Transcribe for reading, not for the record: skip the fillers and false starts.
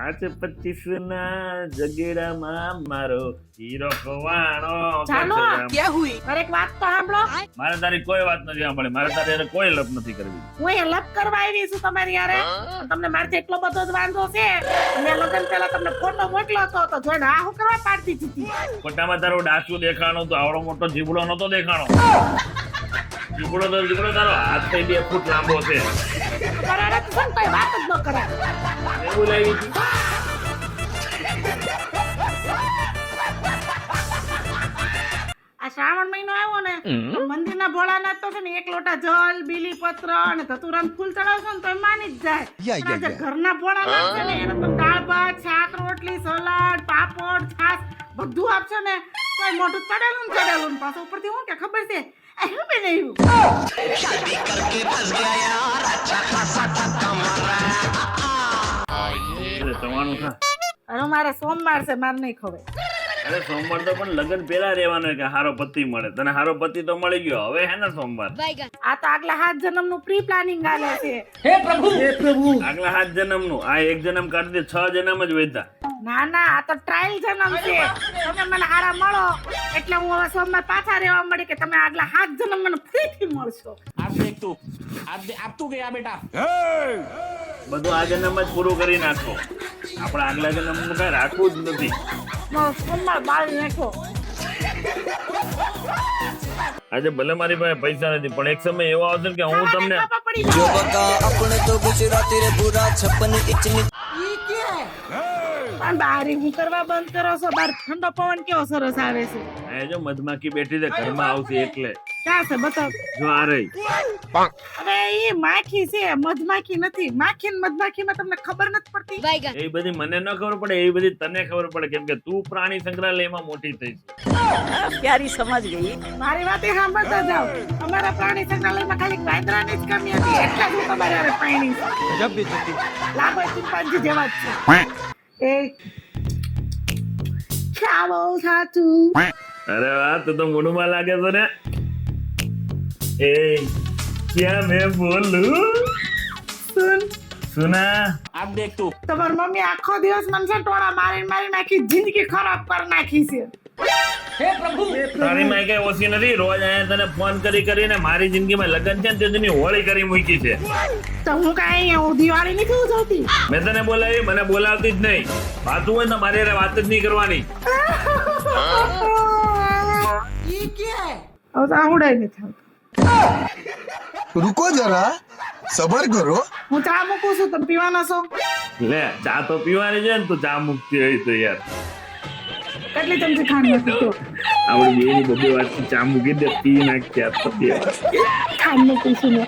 5-25 ના જગેડામાં મારો હીરો ખવાણો. ચાલો, क्या हुई? અરે એક વાત તો સાંભળો. મારે તારી કોઈ વાત નથી સાંભળી. મારે તારી હારે કોઈ લપ નથી કરવી. હું અહીંયા લપ કરવા આવી છું તમારી યારે. તમને મારથી એટલો બધો જ વાંધો છે. મેં લગ્ન પહેલા તમને ફોટો મોકલ્યો હતો તો જોઈને આ હું કરવા પાડતી હતી. ખોટામાં તારો ડાચું દેખાણો તો આવડો મોટો જીબડો નતો દેખાણો. જીબડો તારો હાથ થઈ 2 ફૂટ લાંબો છે. તમારે તો છે ને કોઈ વાત જ ન કરાય. એવું લાવી હતી. આ શ્રાવણ મહિનો આવ્યો ને તો મંદિરના ભોળાનાથ તો છે ને 1 લોટા જલ બીલીપત્ર અને ધતુરાનું ફૂલ ચડાવશો ને તો એ માની જ જાય. પણ આ જે ઘરના ભોળાનાથ છે ને એને તો દાળ ભાત શાક રોટલી સલાડ પાપડ છાશ બધું આપશો ને તો એ મોઢું ચડેલું ને પાછું ઉપરથી હું કે ખબર છે આ શું બનાવ્યું? એટલે તમારું ખા. અરે મારે સોમવાર છે માર નહીં ખવાય. અરે સોમવાર તો પણ લગ્ન પેલા રહેવાનું કે હારો પતિ મળે. તને હારો પતિ તો મળી ગયો, હવે હે ને સોમવાર. આ તો આગલા 7 જન્મનું પ્રી પ્લાનિંગ આલે છે. આગલા 7 જન્મનું આ 1 જન્મ કાઢી દે 6 જન્મ જ વેચતા. ના ના આ તો ટ્રાયલ જન્મ છે. તમે મને હારા મળો એટલે હું હવે સોમવાર પાછા રહેવા મળી કે તમે આગલા 7 જન્મ મને ફ્રીથી મળશો. अब देख तू अब तू गया बेटा. બધું આ જન્મ જ પૂરું કરી નાખો. આપણે આગલા જન્મનું કઈ રાખવું જ નથી. સોમવાર બાળી નાખો. આજે ભલે મારી પાસે પૈસા નથી પણ એક સમય એવો આવશે ને કે હું તમને ખબર પડી जो જાય. बका अपने तो गुजराती रे पूरा 56 इंच પણ બારી હું કરવા બંધ કરો છો? બાર ઠંડો પવન કેવો સરસ આવે છે. આ જો મધમાખી બેઠી છે ઘરમાં આવશે એટલે. ક્યાં છે બતાવ. જો આ રહી. અરે એ માખી છે મધમાખી નથી. માખી ને મધમાખીમાં તમને ખબર નથી પડતી. એ બધી મને ન ખબર પડે, એ બધી તને ખબર પડે કેમ કે તું પ્રાણી સંગ્રહાલયમાં મોટી થઈ છે. प्यारी समझ गई. મારી વાત એ સાંભળતા જાઓ. અમારા પ્રાણી સંગ્રહાલયમાં ખાલી વાંદરાની જ કમી હતી એટલે જ હું તમારી હારે પાણી છું. લાગો ચિંપાંજી જેવા જ છે. એ ચાલો સાચું. અરે વાહ, તું તો મૂડમાં લાગે છે ને. એ ક્યાં મેં બોલું સુન સુના. अब देख तू તમારી મમ્મી આખો દિવસ મને છે ટોળા મારી આખી જિંદગી ખરાબ કરી નાખી છે. તારી માં કઈ ઓછી નથી. રોજ આયા તને ફોન કરીને મારી જિંદગીમાં લગ્ન છે ને તે દિનની હોળી કરી મૂકી છે. તો હું કાંઈ હું દિવાળી નથી ઉજવતી. મેં તને બોલાવી, મને બોલાવતી જ નહીં. વાતું હોય ને તો મારી હારે વાત જ નહીં કરવાની. હવે તો આવડાય નથી આવતું. रुको जरा सबर करो. હું ચા મૂકું છું તમે પીવાના છો? લે ચા તો પીવાની છે ને, તું ચા મૂકતી હોય તો યાર. કેટલી ચમચી ખાંડ નાખી તો? આપડી બેની બબે વાત ચા મૂકી દે, પી નાખ. ખાંડ મૂકું છું ને.